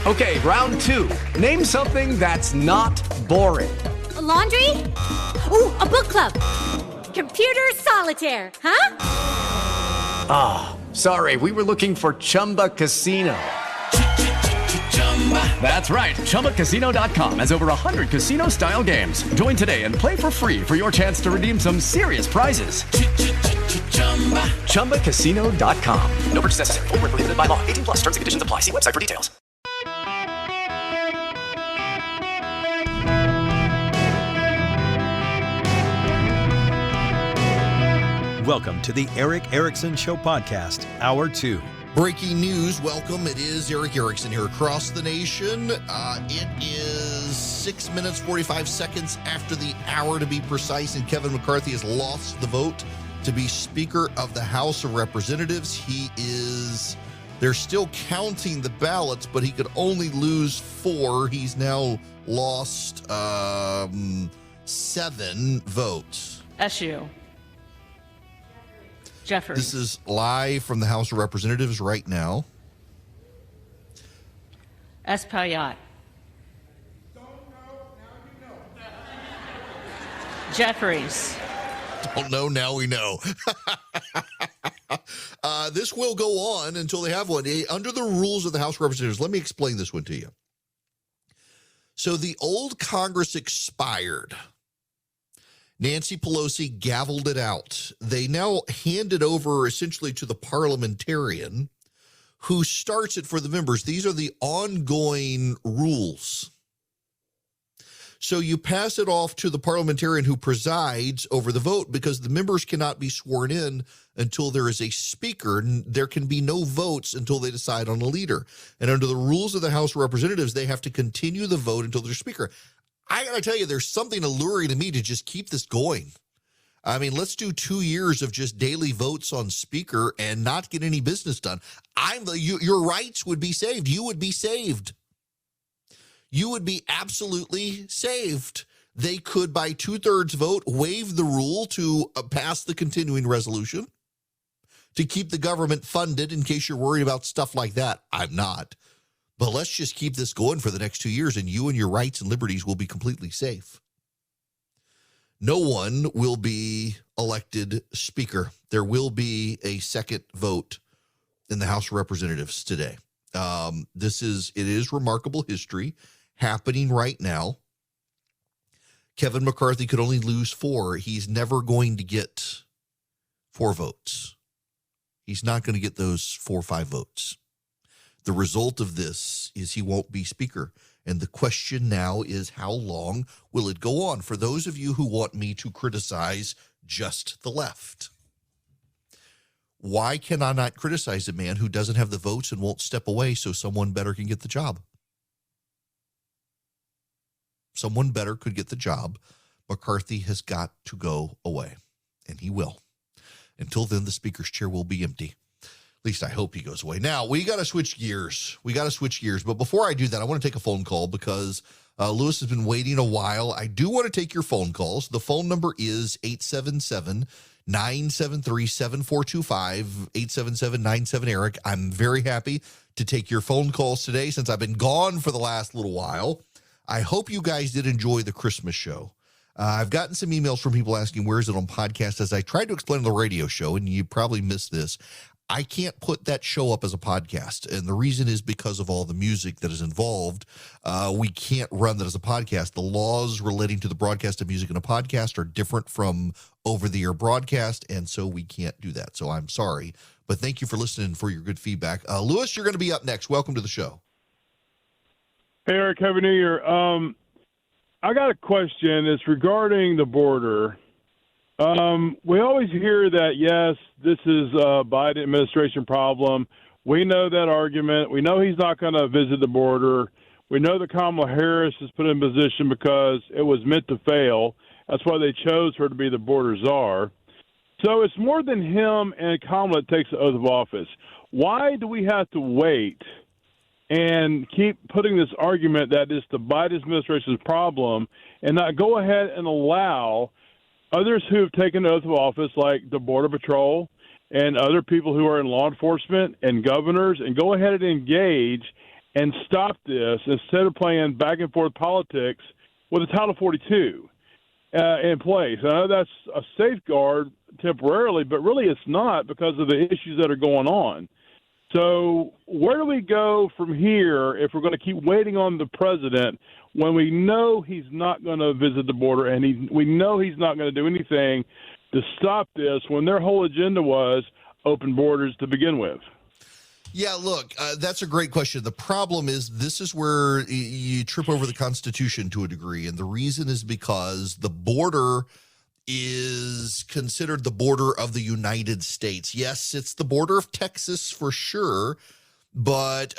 Okay, round two. Name something that's not boring. A laundry? Ooh, a book club. Computer solitaire, huh? Ah, sorry, we were looking for Chumba Casino. That's right, ChumbaCasino.com has over 100 casino-style games. Join today and play for free for your chance to redeem some serious prizes. ChumbaCasino.com. No purchase necessary. Void where prohibited by law. 18 plus. Terms and conditions apply. See website for details. Welcome to the Eric Erickson Show Podcast, Hour 2. Breaking news, welcome. It is Eric Erickson here across the nation. It is 6 minutes, 45 seconds after the hour to be precise, and Kevin McCarthy has lost the vote to be Speaker of the House of Representatives. They're still counting the ballots, but he could only lose 4. He's now lost 7 votes. SU. Jeffries. This is live from the House of Representatives right now. S. Payat. Jeffries. Don't know, now we know. This will go on until they have one. Under the rules of the House of Representatives, let me explain this one to you. So the old Congress expired. Nancy Pelosi gavelled it out. They now hand it over essentially to the parliamentarian who starts it for the members. These are the ongoing rules. So you pass it off to the parliamentarian who presides over the vote because the members cannot be sworn in until there is a speaker. And there can be no votes until they decide on a leader. And under the rules of the House of Representatives, they have to continue the vote until there's speaker. I got to tell you, there's something alluring to me to just keep this going. I mean, let's do 2 years of just daily votes on speaker and not get any business done. Your rights would be saved. You would be saved. You would be absolutely saved. They could, by 2/3 vote, waive the rule to pass the continuing resolution to keep the government funded in case you're worried about stuff like that. I'm not. But let's just keep this going for the next 2 years, and you and your rights and liberties will be completely safe. No one will be elected speaker. There will be a second vote in the House of Representatives today. It is remarkable history happening right now. Kevin McCarthy could only lose 4. He's never going to get 4 votes. He's not going to get those 4 or 5 votes. The result of this is he won't be speaker. And the question now is, how long will it go on? For those of you who want me to criticize just the left, why can I not criticize a man who doesn't have the votes and won't step away so someone better can get the job? Someone better could get the job. McCarthy has got to go away, and he will. Until then, the speaker's chair will be empty. At least I hope he goes away. Now, we got to switch gears. But before I do that, I want to take a phone call because Lewis has been waiting a while. I do want to take your phone calls. The phone number is 877-973-7425, 877-97-ERIC. I'm very happy to take your phone calls today since I've been gone for the last little while. I hope you guys did enjoy the Christmas show. I've gotten some emails from people asking, where is it on podcast? As I tried to explain on the radio show, and you probably missed this, I can't put that show up as a podcast. And the reason is because of all the music that is involved. We can't run that as a podcast. The laws relating to the broadcast of music in a podcast are different from over-the-air broadcast, and so we can't do that. So I'm sorry, but thank you for listening, for your good feedback. Lewis, you're going to be up next. Welcome to the show. Hey, Eric, Happy New Year. I got a question. It's regarding the border. We always hear that, yes, this is a Biden administration problem. We know that argument. We know he's not going to visit the border. We know that Kamala Harris is put in position because it was meant to fail. That's why they chose her to be the border czar. So it's more than him and Kamala that takes the oath of office. Why do we have to wait and keep putting this argument that it's the Biden administration's problem and not go ahead and allow others who have taken oath of office, like the Border Patrol and other people who are in law enforcement and governors, and go ahead and engage and stop this instead of playing back and forth politics with a Title 42 in place. I know that's a safeguard temporarily, but really it's not because of the issues that are going on. So where do we go from here if we're going to keep waiting on the president when we know he's not going to visit the border and we know he's not going to do anything to stop this when their whole agenda was open borders to begin with? Yeah, look, that's a great question. The problem is this is where you trip over the Constitution to a degree, and the reason is because the border is considered the border of the United States. Yes, it's the border of Texas for sure, but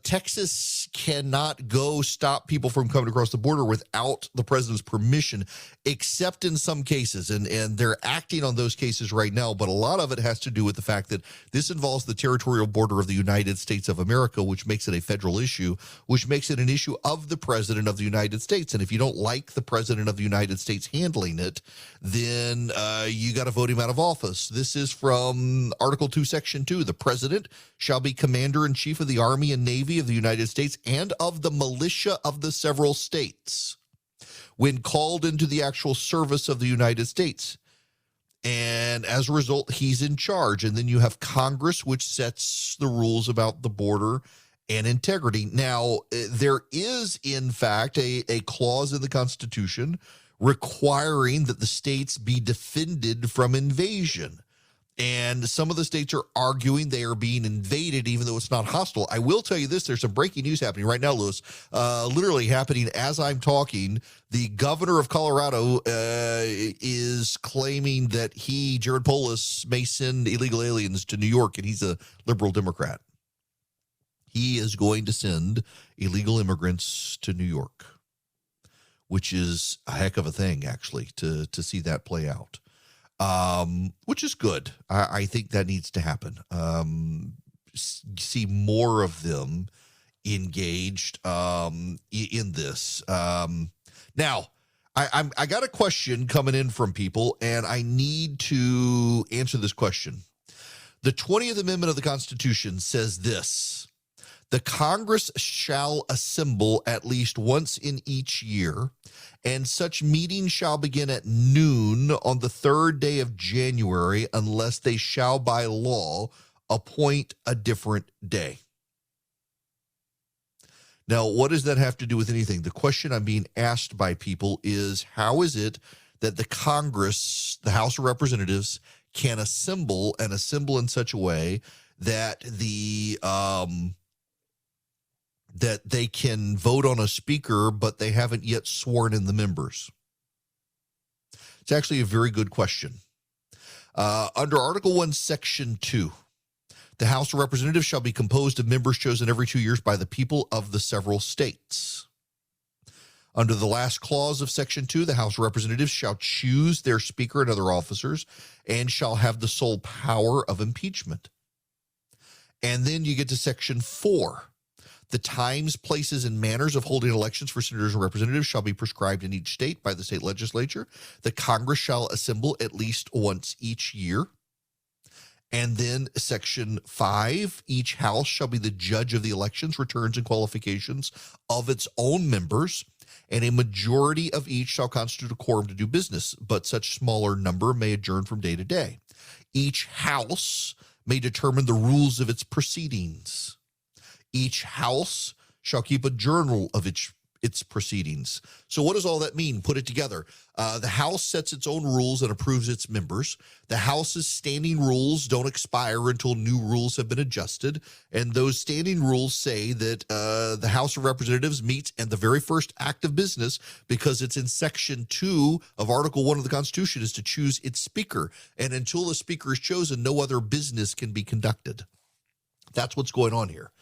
Texas cannot go stop people from coming across the border without the president's permission, except in some cases, and they're acting on those cases right now, but a lot of it has to do with the fact that this involves the territorial border of the United States of America, which makes it a federal issue, which makes it an issue of the president of the United States. And if you don't like the president of the United States handling it, then you got to vote him out of office. This is from Article 2, Section 2. The president shall be commander-in-chief of the Army and Navy of the United States and of the militia of the several states when called into the actual service of the United States. And as a result, he's in charge. And then you have Congress, which sets the rules about the border and integrity. Now, there is, in fact, a clause in the Constitution requiring that the states be defended from invasion. And some of the states are arguing they are being invaded, even though it's not hostile. I will tell you this, there's some breaking news happening right now, Lewis, literally happening as I'm talking. The governor of Colorado is claiming that Jared Polis, may send illegal aliens to New York, and he's a liberal Democrat. He is going to send illegal immigrants to New York, which is a heck of a thing, actually, to see that play out. Which is good. I think that needs to happen. See more of them engaged in this. Now, I got a question coming in from people, and I need to answer this question. The 20th Amendment of the Constitution says this: the Congress shall assemble at least once in each year, and such meeting shall begin at noon on the 3rd day of January, unless they shall by law appoint a different day. Now, what does that have to do with anything? The question I'm being asked by people is, how is it that the Congress, the House of Representatives, can assemble in such a way that that they can vote on a speaker, but they haven't yet sworn in the members? It's actually a very good question. Under Article 1, Section 2, the House of Representatives shall be composed of members chosen every 2 years by the people of the several states. Under the last clause of Section 2, the House of Representatives shall choose their speaker and other officers and shall have the sole power of impeachment. And then you get to Section 4. The times, places, and manners of holding elections for senators and representatives shall be prescribed in each state by the state legislature. The Congress shall assemble at least once each year. And then Section 5, each house shall be the judge of the elections, returns, and qualifications of its own members, and a majority of each shall constitute a quorum to do business, but such smaller number may adjourn from day to day. Each house may determine the rules of its proceedings. Each house shall keep a journal of its proceedings. So what does all that mean? Put it together. The House sets its own rules and approves its members. The House's standing rules don't expire until new rules have been adjusted. And those standing rules say that the House of Representatives meets and the very first act of business, because it's in Section 2 of Article 1 of the Constitution, is to choose its speaker. And until the speaker is chosen, no other business can be conducted. That's what's going on here.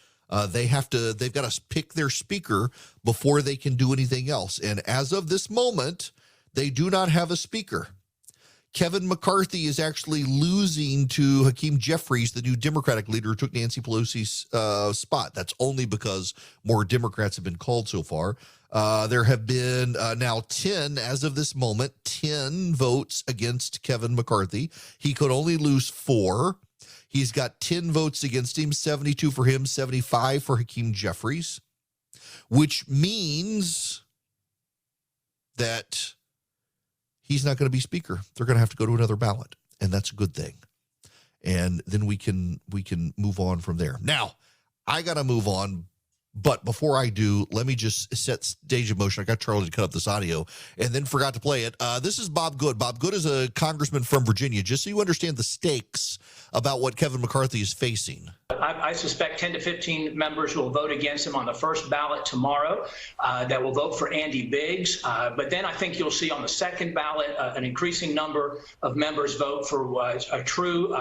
They've got to pick their speaker before they can do anything else. And as of this moment, they do not have a speaker. Kevin McCarthy is actually losing to Hakeem Jeffries, the new Democratic leader who took Nancy Pelosi's spot. That's only because more Democrats have been called so far. There have been now 10, as of this moment, 10 votes against Kevin McCarthy. He could only lose 4. He's got 10 votes against him, 72 for him, 75 for Hakeem Jeffries, which means that he's not going to be speaker. They're going to have to go to another ballot, and that's a good thing. And then we can move on from there. Now, I got to move on. But before I do, let me just set stage of motion. I got Charlie to cut up this audio and then forgot to play it. This is Bob Good. Bob Good is a congressman from Virginia, just so you understand the stakes about what Kevin McCarthy is facing. I suspect 10 to 15 members will vote against him on the first ballot tomorrow that will vote for Andy Biggs. But then I think you'll see on the second ballot an increasing number of members vote for a true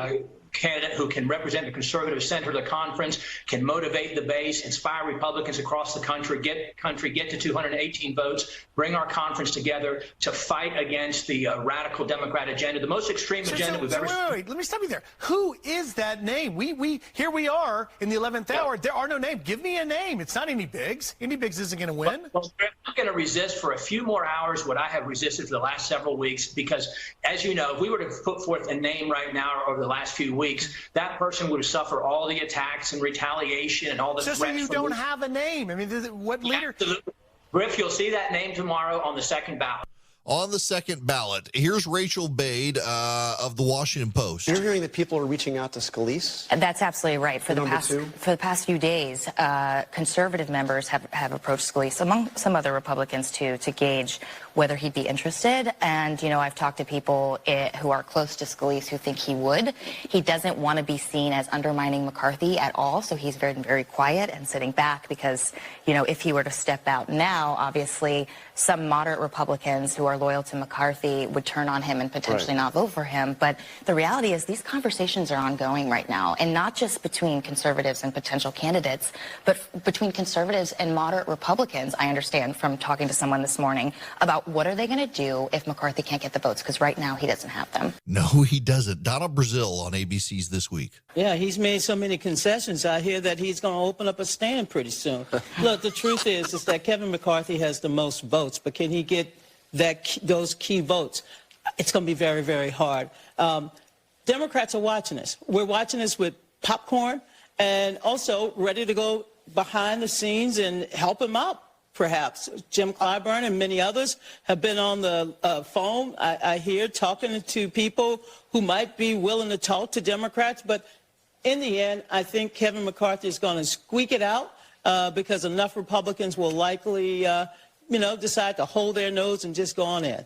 candidate who can represent the conservative center of the conference, can motivate the base, inspire Republicans across the country, get to 218 votes, bring our conference together to fight against the radical Democrat agenda, the most extreme agenda we've ever seen. Wait, let me stop you there. Who is that name? We here we are in the 11th hour. There are no names. Give me a name. It's not Andy Biggs. Andy Biggs isn't going to win. Well, I'm not going to resist for a few more hours what I have resisted for the last several weeks, because, as you know, if we were to put forth a name right now over the last few weeks, that person would suffer all the attacks and retaliation and all the threats. So you don't have a name. I mean, what leader? Absolutely. Griff, you'll see that name tomorrow on the second ballot. On the second ballot, here's Rachel Bade of the Washington Post. You're hearing that people are reaching out to Scalise? That's absolutely right. For the past few days, conservative members have approached Scalise, among some other Republicans too, to gauge whether he'd be interested. And, you know, I've talked to people who are close to Scalise who think he would. He doesn't want to be seen as undermining McCarthy at all, so he's very, very quiet and sitting back because, you know, if he were to step out now, obviously some moderate Republicans who are loyal to McCarthy would turn on him and potentially not vote for him. But the reality is these conversations are ongoing right now, and not just between conservatives and potential candidates, but between conservatives and moderate Republicans. I understand from talking to someone this morning about what are they going to do if McCarthy can't get the votes, because right now he doesn't have them. No, he doesn't. Donna Brazil on ABC's This Week. Yeah, he's made so many concessions. I hear that he's going to open up a stand pretty soon. Look, the truth is that Kevin McCarthy has the most votes, but can he get those key votes? It's going to be very, very hard. Democrats are watching this. We're watching this with popcorn and also ready to go behind the scenes and help him out, perhaps. Jim Clyburn and many others have been on the phone, I hear, talking to people who might be willing to talk to Democrats. But in the end, I think Kevin McCarthy is going to squeak it out because enough Republicans will likely decide to hold their nose and just go on in.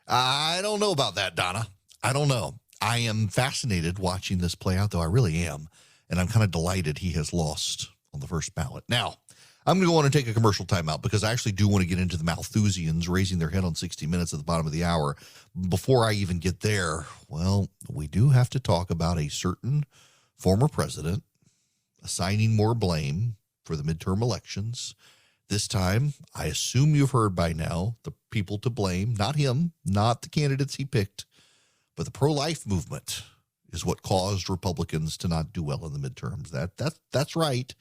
I don't know about that, Donna. I don't know. I am fascinated watching this play out, though. I really am. And I'm kind of delighted he has lost on the first ballot. Now, I'm going to go on and take a commercial timeout because I actually do want to get into the Malthusians raising their head on 60 Minutes at the bottom of the hour. Before I even get there, well, we do have to talk about a certain former president assigning more blame for the midterm elections. This time, I assume you've heard by now, the people to blame, not him, not the candidates he picked, but the pro-life movement is what caused Republicans to not do well in the midterms. That's right.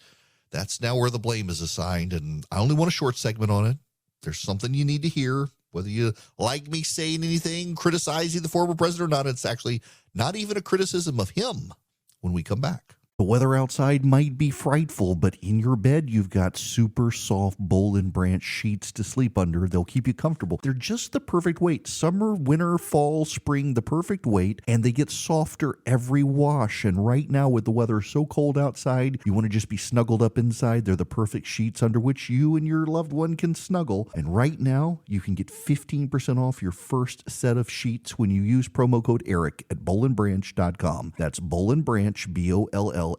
That's now where the blame is assigned, and I only want a short segment on it. There's something you need to hear, whether you like me saying anything, criticizing the former president or not. It's actually not even a criticism of him when we come back. The weather outside might be frightful, but in your bed, you've got super soft Boll and Branch sheets to sleep under. They'll keep you comfortable. They're just the perfect weight. Summer, winter, fall, spring, the perfect weight, and they get softer every wash. And right now, with the weather so cold outside, you want to just be snuggled up inside. They're the perfect sheets under which you and your loved one can snuggle. And right now, you can get 15% off your first set of sheets when you use promo code ERIC at bollandbranch.com. That's Boll and Branch, BOLLAND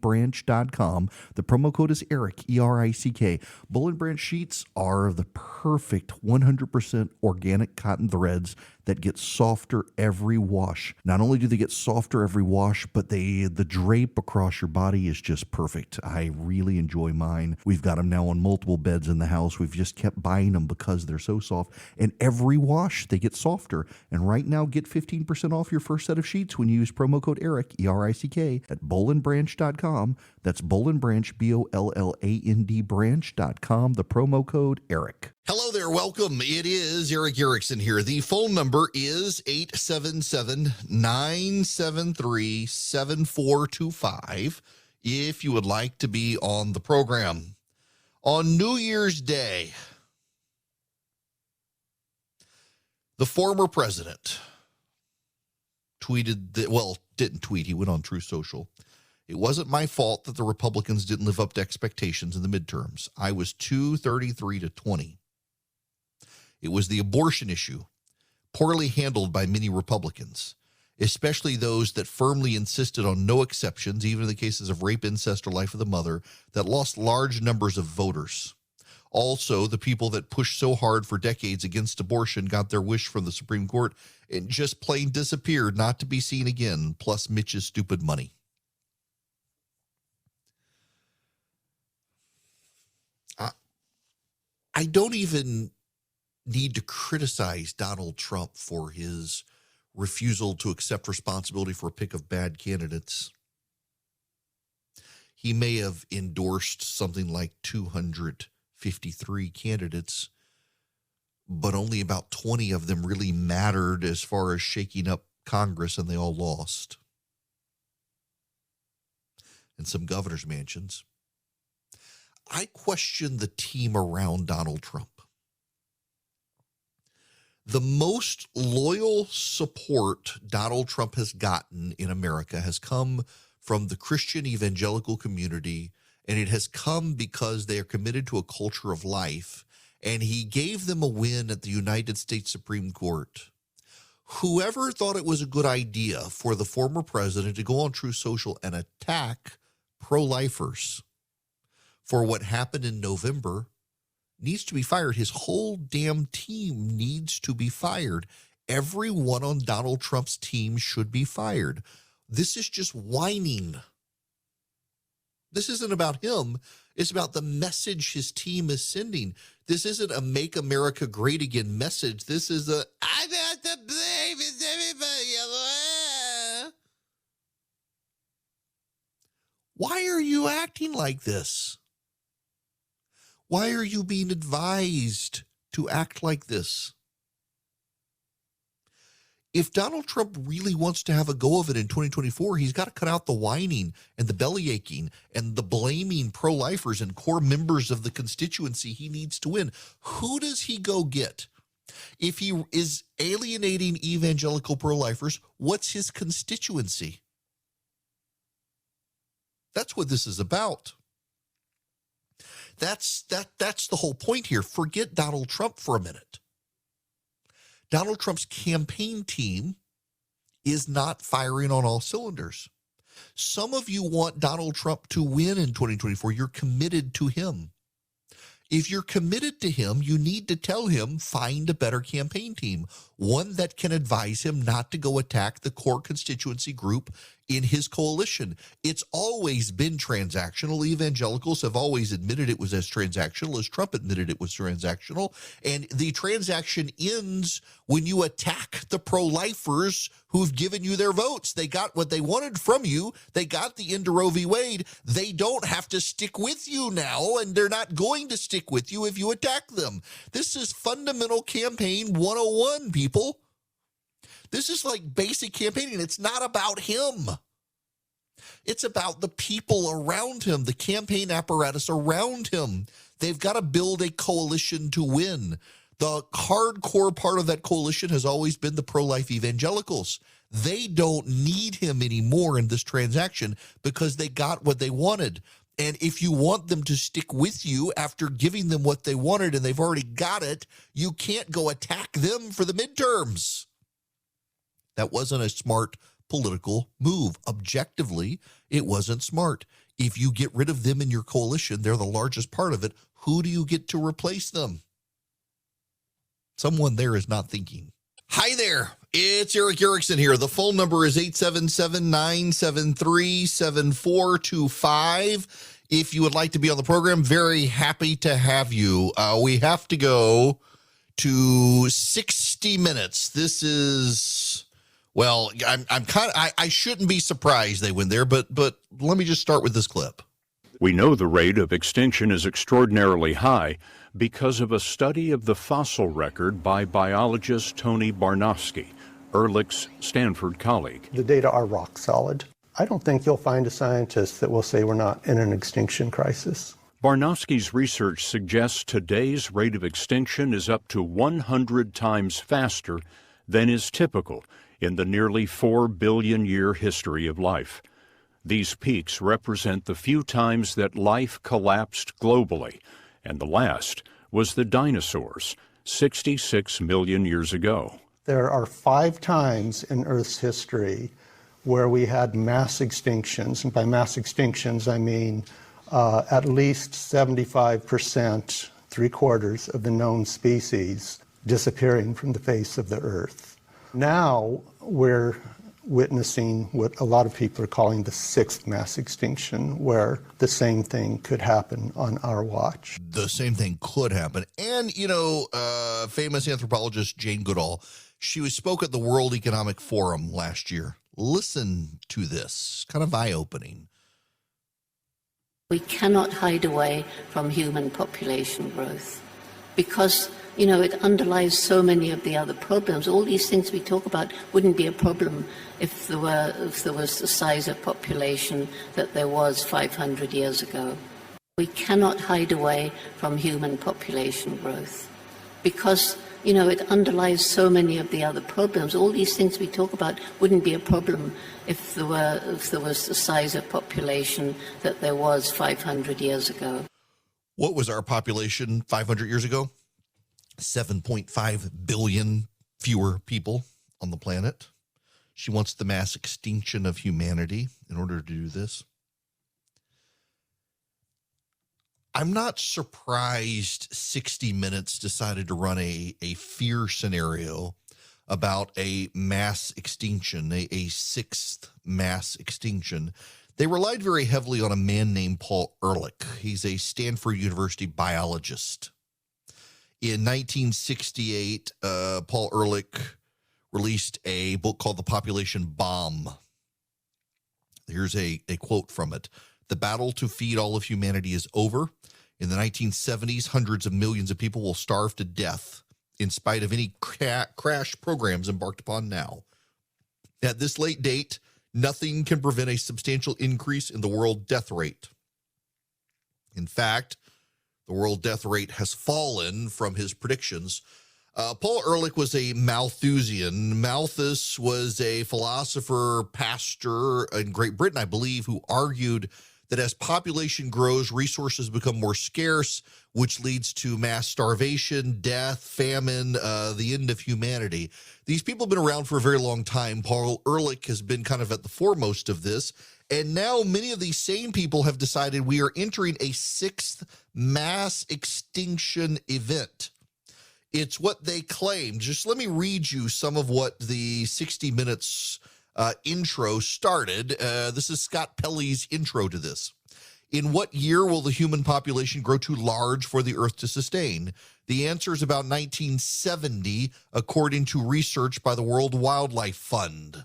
branch.com. The promo code is ERIC, ERICK. Boll and Branch sheets are the perfect 100% organic cotton threads that get softer every wash. Not only do they get softer every wash, but the drape across your body is just perfect. I really enjoy mine. We've got them now on multiple beds in the house. We've just kept buying them because they're so soft. And every wash, they get softer. And right now, get 15% off your first set of sheets when you use promo code ERIC, ERICK, at bollandbranch.com. That's Boll and Branch, BOLLAND branch.com. The promo code ERIC. Hello there. Welcome. It is Eric Erickson here. The phone number is 877-973-7425 if you would like to be on the program. On New Year's Day, the former president tweeted that, well, didn't tweet. He went on Truth Social. It wasn't my fault that the Republicans didn't live up to expectations in the midterms. I was 233-20. It was the abortion issue, poorly handled by many Republicans, especially those that firmly insisted on no exceptions, even in the cases of rape, incest, or life of the mother, that lost large numbers of voters. Also, the people that pushed so hard for decades against abortion got their wish from the Supreme Court and just plain disappeared, not to be seen again, plus Mitch's stupid money. I don't even need to criticize Donald Trump for his refusal to accept responsibility for a pick of bad candidates. He may have endorsed something like 253 candidates, but only about 20 of them really mattered as far as shaking up Congress, and they all lost. And some governor's mansions. I question the team around Donald Trump. The most loyal support Donald Trump has gotten in America has come from the Christian evangelical community, and it has come because they are committed to a culture of life, and he gave them a win at the United States Supreme Court. Whoever thought it was a good idea for the former president to go on Truth Social and attack pro-lifers for what happened in November needs to be fired. His whole damn team needs to be fired. Everyone on Donald Trump's team should be fired. This is just whining. This isn't about him. It's about the message his team is sending. This isn't a Make America Great Again message. This is a, I got to blame everybody. Why are you acting like this? Why are you being advised to act like this? If Donald Trump really wants to have a go of it in 2024, he's got to cut out the whining and the belly aching and the blaming pro-lifers and core members of the constituency he needs to win. Who does he go get? If he is alienating evangelical pro-lifers, what's his constituency? That's what this is about. That's the whole point here. Forget Donald Trump for a minute. Donald Trump's campaign team is not firing on all cylinders. Some of you want Donald Trump to win in 2024. You're committed to him. If you're committed to him, you need to tell him, find a better campaign team, one that can advise him not to go attack the core constituency group in his coalition. It's always been transactional. Evangelicals have always admitted it was as transactional as Trump admitted it was transactional. And the transaction ends when you attack the pro-lifers who've given you their votes. They got what they wanted from you. They got the end of Roe v. Wade. They don't have to stick with you now, and they're not going to stick with you if you attack them. This is fundamental campaign 101, people. This is like basic campaigning. It's not about him. It's about the people around him, the campaign apparatus around him. They've got to build a coalition to win. The hardcore part of that coalition has always been the pro-life evangelicals. They don't need him anymore in this transaction because they got what they wanted. And if you want them to stick with you after giving them what they wanted and they've already got it, you can't go attack them for the midterms. That wasn't a smart political move. Objectively, it wasn't smart. If you get rid of them in your coalition, they're the largest part of it. Who do you get to replace them? Someone there is not thinking. Hi there. It's Eric Erickson here. The phone number is 877-973-7425. If you would like to be on the program, very happy to have you. We have to go to 60 minutes. This is... Well, I'm kind of, I shouldn't be surprised they win there, but let me just start with this clip. We know the rate of extinction is extraordinarily high because of a study of the fossil record by biologist Tony Barnofsky, Ehrlich's Stanford colleague. The data are rock solid. I don't think you'll find a scientist that will say we're not in an extinction crisis. Barnofsky's research suggests today's rate of extinction is up to 100 times faster than is typical in the nearly 4 billion year history of life. These peaks represent the few times that life collapsed globally, and the last was the dinosaurs, 66 million years ago. There are 5 times in Earth's history where we had mass extinctions, and by mass extinctions I mean at least 75%, 3/4 of the known species disappearing from the face of the Earth. Now we're witnessing what a lot of people are calling the 6th mass extinction, where the same thing could happen on our watch. The same thing could happen. And, famous anthropologist Jane Goodall, she spoke at the World Economic Forum last year. Listen to this, kind of eye-opening. We cannot hide away from human population growth because, it underlies so many of the other problems. All these things we talk about wouldn't be a problem if there was the size of population that there was 500 years ago. We cannot hide away from human population growth because, it underlies so many of the other problems. All these things we talk about wouldn't be a problem if there was the size of population that there was 500 years ago. What was our population 500 years ago? 7.5 billion fewer people on the planet. She wants the mass extinction of humanity in order to do this. I'm not surprised 60 Minutes decided to run a fear scenario about a mass extinction, a 6th mass extinction. They relied very heavily on a man named Paul Ehrlich. He's a Stanford University biologist. In 1968, Paul Ehrlich released a book called The Population Bomb. Here's a quote from it. The battle to feed all of humanity is over. In the 1970s, hundreds of millions of people will starve to death in spite of any crash programs embarked upon now. At this late date, nothing can prevent a substantial increase in the world death rate. In fact, the world death rate has fallen from his predictions. Paul Ehrlich was a Malthusian. Malthus was a philosopher, pastor in Great Britain, I believe, who argued that as population grows, resources become more scarce, which leads to mass starvation, death, famine, the end of humanity. These people have been around for a very long time. Paul Ehrlich has been kind of at the foremost of this. And now many of these same people have decided we are entering a 6th mass extinction event. It's what they claim. Just let me read you some of what the 60 Minutes intro started. This is Scott Pelley's intro to this. In what year will the human population grow too large for the Earth to sustain? The answer is about 1970, according to research by the World Wildlife Fund.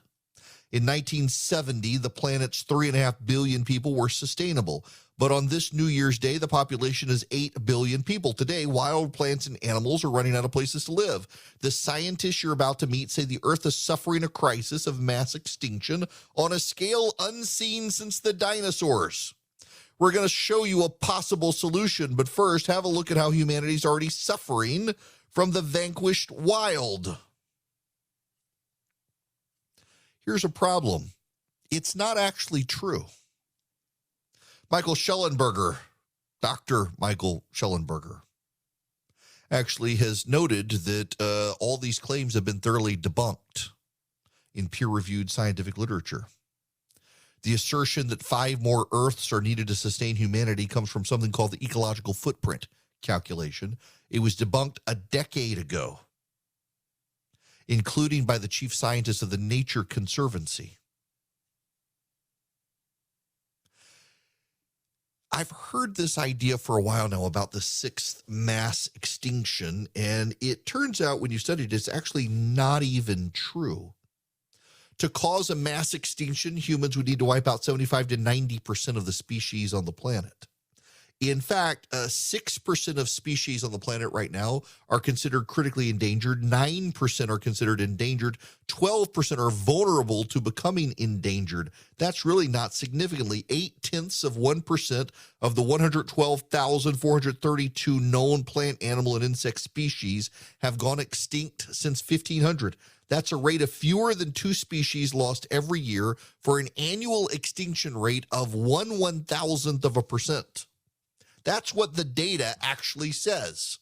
In 1970, the planet's 3.5 billion people were sustainable. But on this New Year's Day, the population is 8 billion people. Today, wild plants and animals are running out of places to live. The scientists you're about to meet say the Earth is suffering a crisis of mass extinction on a scale unseen since the dinosaurs. We're going to show you a possible solution, but first, have a look at how humanity's already suffering from the vanquished wild. Here's a problem. It's not actually true. Michael Schellenberger, Dr. Michael Schellenberger, actually has noted that all these claims have been thoroughly debunked in peer-reviewed scientific literature. The assertion that 5 more Earths are needed to sustain humanity comes from something called the ecological footprint calculation. It was debunked a decade ago, including by the chief scientist of the Nature Conservancy. I've heard this idea for a while now about the 6th mass extinction, and it turns out when you study it, it's actually not even true. To cause a mass extinction, humans would need to wipe out 75 to 90% of the species on the planet. In fact, 6% of species on the planet right now are considered critically endangered. 9% are considered endangered. 12% are vulnerable to becoming endangered. That's really not significantly. 0.8% of the 112,432 known plant, animal, and insect species have gone extinct since 1500. That's a rate of fewer than 2 species lost every year for an annual extinction rate of 1/1000%. That's what the data actually says.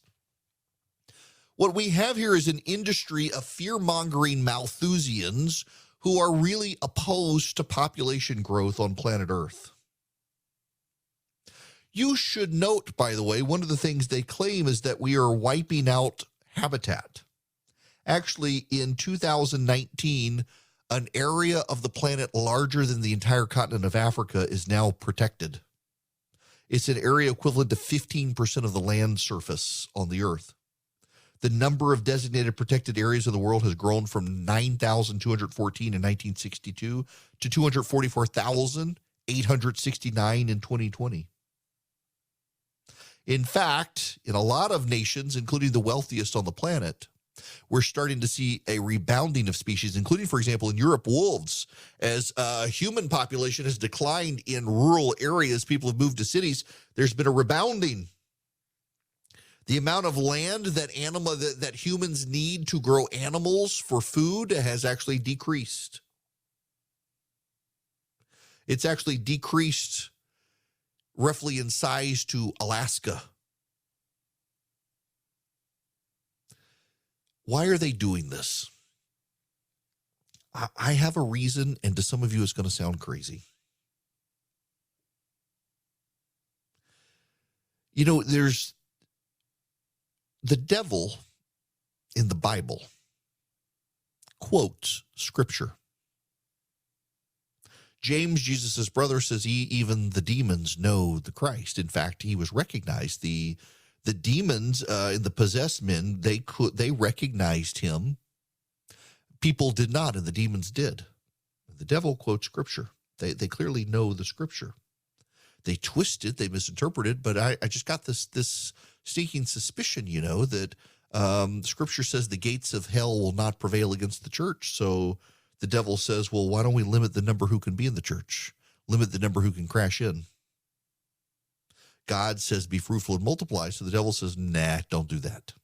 What we have here is an industry of fear-mongering Malthusians who are really opposed to population growth on planet Earth. You should note, by the way, one of the things they claim is that we are wiping out habitat. Actually, in 2019, an area of the planet larger than the entire continent of Africa is now protected. It's an area equivalent to 15% of the land surface on the Earth. The number of designated protected areas of the world has grown from 9,214 in 1962 to 244,869 in 2020. In fact, in a lot of nations, including the wealthiest on the planet, we're starting to see a rebounding of species, including, for example, in Europe, wolves. As human population has declined in rural areas, people have moved to cities, there's been a rebounding. The amount of land that humans need to grow animals for food has actually decreased. It's actually decreased roughly in size to Alaska. Why are they doing this? I have a reason, and to some of you it's going to sound crazy. You know, there's the devil in the Bible quotes scripture. James, Jesus' brother, says even the demons know the Christ. In fact, he was recognized. The demons and the possessed men, they recognized him. People did not, and the demons did. The devil quotes scripture. They clearly know the scripture. They twist it, they misinterpret it, but I just got this sneaking suspicion, that scripture says the gates of hell will not prevail against the church. So the devil says, well, why don't we limit the number who can be in the church? Limit the number who can crash in. God says, be fruitful and multiply. So the devil says, nah, don't do that.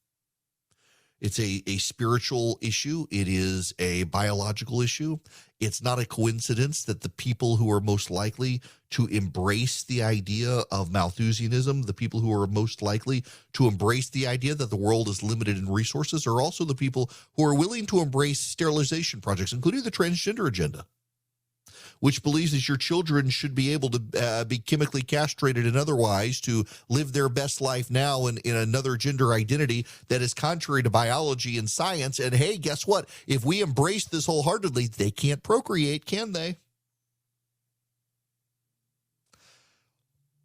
It's a spiritual issue. It is a biological issue. It's not a coincidence that the people who are most likely to embrace the idea of Malthusianism, the people who are most likely to embrace the idea that the world is limited in resources, are also the people who are willing to embrace sterilization projects, including the transgender agenda, which believes that your children should be able to be chemically castrated and otherwise to live their best life now in another gender identity that is contrary to biology and science. And hey, guess what? If we embrace this wholeheartedly, they can't procreate, can they?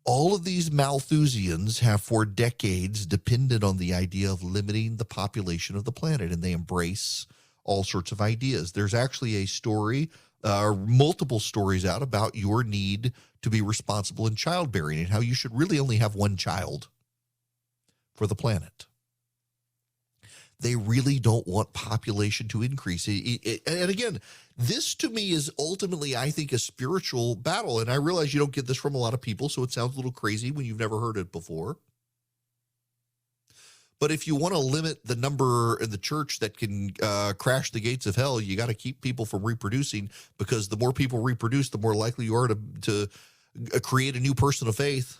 All of these Malthusians have for decades depended on the idea of limiting the population of the planet, and they embrace all sorts of ideas. There's actually a story, multiple stories out about your need to be responsible in childbearing and how you should really only have one child for the planet. They really don't want population to increase. And again, this to me is ultimately, I think, a spiritual battle. And I realize you don't get this from a lot of people, so it sounds a little crazy when you've never heard it before. But if you want to limit the number in the church that can crash the gates of hell, you got to keep people from reproducing, because the more people reproduce, the more likely you are to create a new person of faith.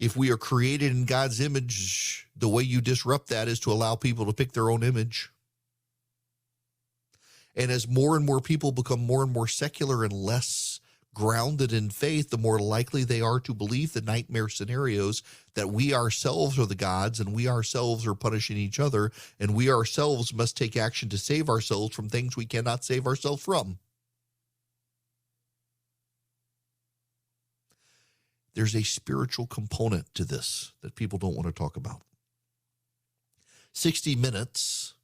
If we are created in God's image, the way you disrupt that is to allow people to pick their own image. And as more and more people become more and more secular and less grounded in faith, the more likely they are to believe the nightmare scenarios that we ourselves are the gods and we ourselves are punishing each other, and we ourselves must take action to save ourselves from things we cannot save ourselves from. There's a spiritual component to this that people don't want to talk about. 60 Minutes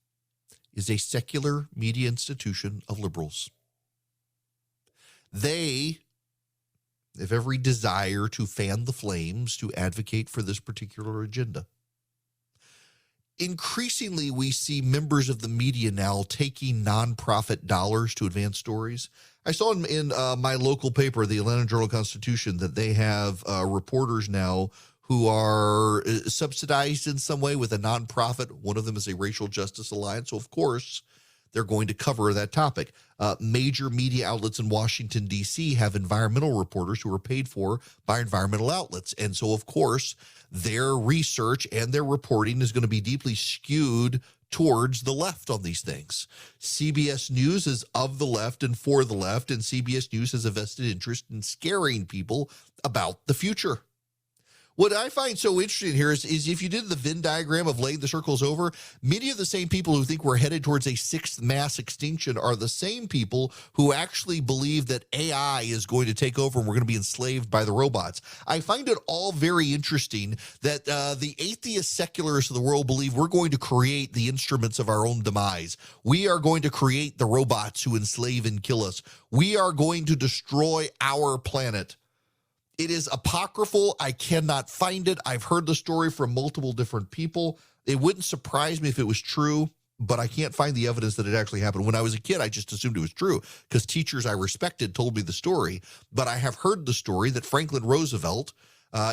is a secular media institution of liberals. They have every desire to fan the flames, to advocate for this particular agenda. Increasingly, we see members of the media now taking nonprofit dollars to advance stories. I saw in my local paper, the Atlanta Journal-Constitution, that they have reporters now who are subsidized in some way with a nonprofit. One of them is a Racial Justice Alliance. So, of course, they're going to cover that topic. Major media outlets in Washington, D.C. have environmental reporters who are paid for by environmental outlets. And so, of course, their research and their reporting is going to be deeply skewed towards the left on these things. CBS News is of the left and for the left, and CBS News has a vested interest in scaring people about the future. What I find so interesting here is if you did the Venn diagram of laying the circles over, many of the same people who think we're headed towards a sixth mass extinction are the same people who actually believe that AI is going to take over and we're going to be enslaved by the robots. I find it all very interesting that the atheist secularists of the world believe we're going to create the instruments of our own demise. We are going to create the robots who enslave and kill us. We are going to destroy our planet. It is apocryphal. I cannot find it. I've heard the story from multiple different people. It wouldn't surprise me if it was true, but I can't find the evidence that it actually happened. When I was a kid, I just assumed it was true because teachers I respected told me the story. But I have heard the story that Franklin Roosevelt,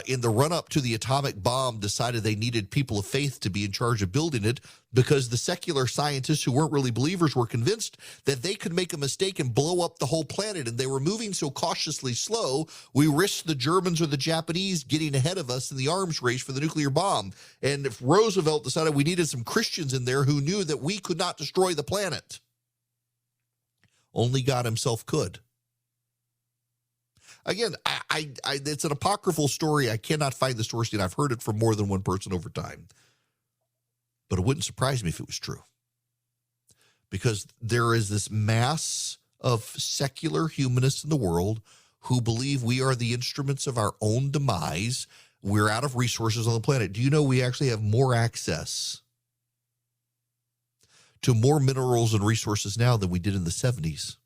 in the run-up to the atomic bomb, decided they needed people of faith to be in charge of building it because the secular scientists who weren't really believers were convinced that they could make a mistake and blow up the whole planet, and they were moving so cautiously slow, we risked the Germans or the Japanese getting ahead of us in the arms race for the nuclear bomb. And if Roosevelt decided we needed some Christians in there who knew that we could not destroy the planet. Only God himself could. Again, it's an apocryphal story. I cannot find the source yet. I've heard it from more than one person over time. But it wouldn't surprise me if it was true. Because there is this mass of secular humanists in the world who believe we are the instruments of our own demise. We're out of resources on the planet. Do you know we actually have more access to more minerals and resources now than we did in the 70s?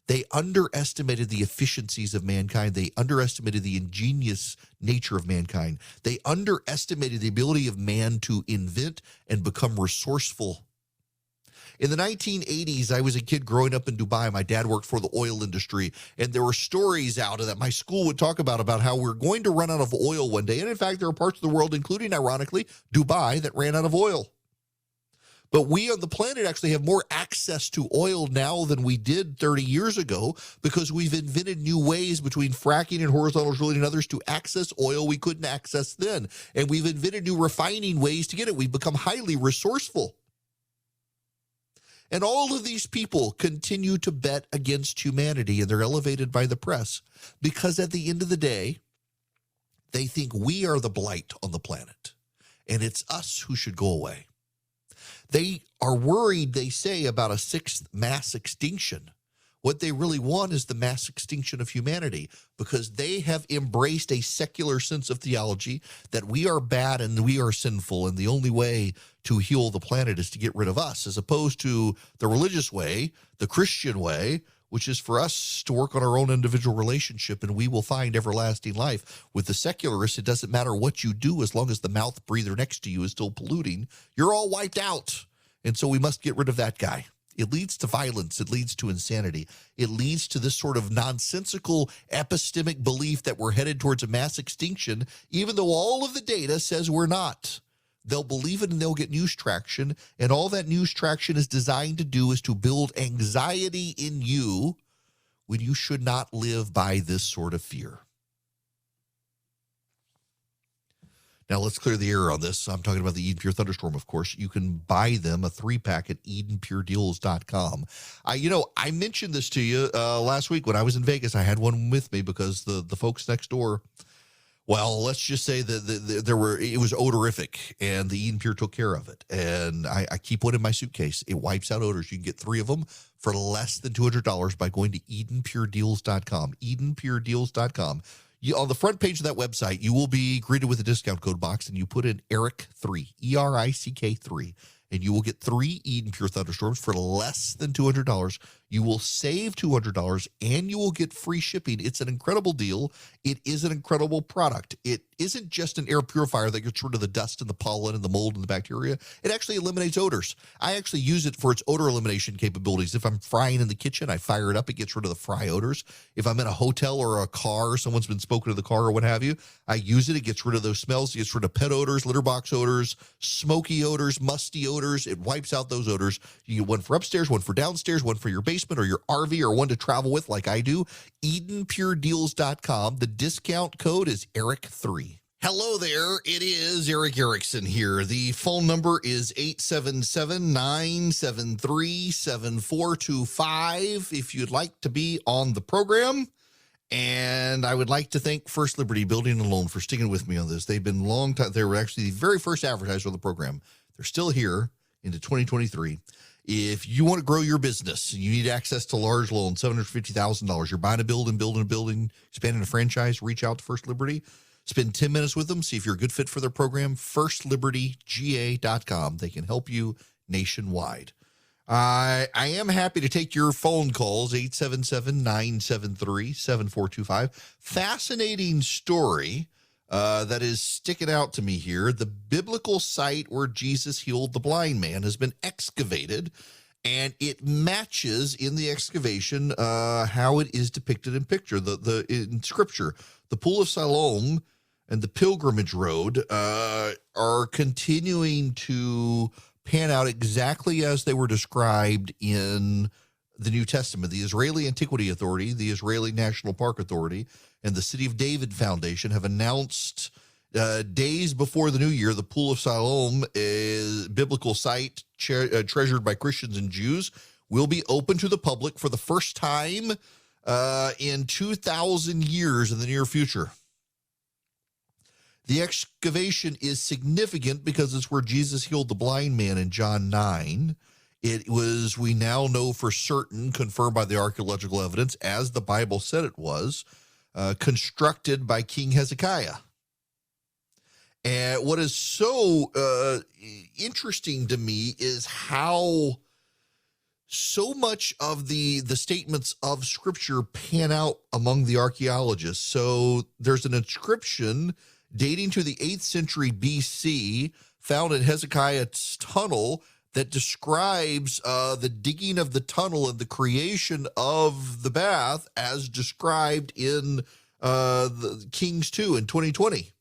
They underestimated the efficiencies of mankind. They underestimated the ingenious nature of mankind. They underestimated the ability of man to invent and become resourceful. In the 1980s, I was a kid growing up in Dubai. My dad worked for the oil industry, and there were stories out of that my school would talk about how we're going to run out of oil one day. And in fact, there are parts of the world, including, ironically, Dubai, that ran out of oil. But we on the planet actually have more access to oil now than we did 30 years ago because we've invented new ways between fracking and horizontal drilling and others to access oil we couldn't access then. And we've invented new refining ways to get it. We've become highly resourceful. And all of these people continue to bet against humanity, and they're elevated by the press because at the end of the day, they think we are the blight on the planet, and it's us who should go away. They are worried, they say, about a sixth mass extinction. What they really want is the mass extinction of humanity because they have embraced a secular sense of theology that we are bad and we are sinful, and the only way to heal the planet is to get rid of us, as opposed to the religious way, the Christian way, which is for us to work on our own individual relationship and we will find everlasting life. With the secularists, it doesn't matter what you do as long as the mouth breather next to you is still polluting. You're all wiped out. And so we must get rid of that guy. It leads to violence. It leads to insanity. It leads to this sort of nonsensical epistemic belief that we're headed towards a mass extinction, even though all of the data says we're not. They'll believe it and they'll get news traction. And all that news traction is designed to do is to build anxiety in you when you should not live by this sort of fear. Now, let's clear the air on this. I'm talking about the Eden Pure Thunderstorm, of course. You can buy them, a 3-pack at EdenPureDeals.com. I mentioned this to you last week when I was in Vegas. I had one with me because the folks next door, well, let's just say that it was odorific, and the Eden Pure took care of it. And I keep one in my suitcase. It wipes out odors. You can get 3 of them for less than $200 by going to EdenPureDeals.com. EdenPureDeals.com. On the front page of that website, you will be greeted with a discount code box, and you put in ERIC3, ERICK3, and you will get 3 Eden Pure thunderstorms for less than $200. You will save $200, and you will get free shipping. It's an incredible deal. It is an incredible product. It isn't just an air purifier that gets rid of the dust and the pollen and the mold and the bacteria. It actually eliminates odors. I actually use it for its odor elimination capabilities. If I'm frying in the kitchen, I fire it up. It gets rid of the fry odors. If I'm in a hotel or a car, someone's been smoking in the car or what have you, I use it. It gets rid of those smells. It gets rid of pet odors, litter box odors, smoky odors, musty odors. It wipes out those odors. You get one for upstairs, one for downstairs, one for your basement or your RV, or one to travel with like I do. EdenPureDeals.com. The discount code is ERIC3. Hello there. It is Eric Erickson here. The phone number is 877-973-7425 if you'd like to be on the program. And I would like to thank First Liberty Building and Loan for sticking with me on this. They've been long time. They were actually the very first advertiser on the program. They're still here into 2023. If you want to grow your business, you need access to large loans, $750,000. You're buying a building, expanding a franchise, reach out to First Liberty. Spend 10 minutes with them. See if you're a good fit for their program. FirstLibertyGA.com. They can help you nationwide. I am happy to take your phone calls, 877-973-7425. Fascinating story that is sticking out to me here. The biblical site where Jesus healed the blind man has been excavated, and it matches in the excavation how it is depicted in in Scripture. The Pool of Siloam and the Pilgrimage Road are continuing to pan out exactly as they were described in the New Testament. The Israeli Antiquity Authority, the Israeli National Park Authority, and the City of David Foundation have announced days before the new year, the Pool of Siloam, a biblical site treasured by Christians and Jews, will be open to the public for the first time in 2,000 years in the near future. The excavation is significant because it's where Jesus healed the blind man in John 9. It was, we now know for certain, confirmed by the archaeological evidence, as the Bible said it was, constructed by King Hezekiah. And what is so interesting to me is how so much of the statements of Scripture pan out among the archaeologists. So there's an inscription dating to the 8th century BC found in Hezekiah's tunnel that describes the digging of the tunnel and the creation of the bath as described in the Kings 2 in 2020.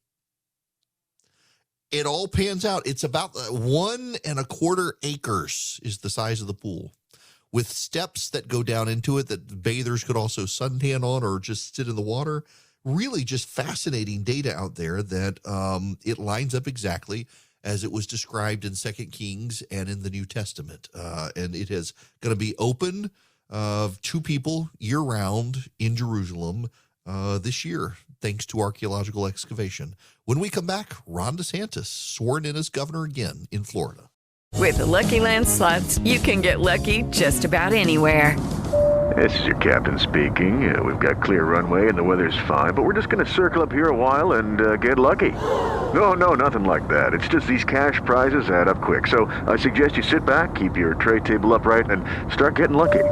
It all pans out. It's about 1.25 acres is the size of the pool, with steps that go down into it that bathers could also suntan on or just sit in the water. Really just fascinating data out there that it lines up exactly as it was described in 2 Kings and in the New Testament. And it is going to be open to people year-round in Jerusalem this year, thanks to archaeological excavation. When we come back, Ron DeSantis sworn in as governor again in Florida. With the Lucky Land Slots, you can get lucky just about anywhere. This is your captain speaking. We've got clear runway and the weather's fine, but we're just going to circle up here a while and get lucky. No, nothing like that. It's just these cash prizes add up quick. So I suggest you sit back, keep your tray table upright, and start getting lucky.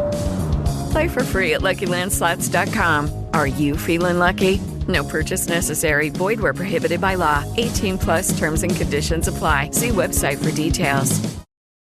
Play for free at LuckyLandSlots.com. Are you feeling lucky? No purchase necessary. Void where prohibited by law. 18+ terms and conditions apply. See website for details.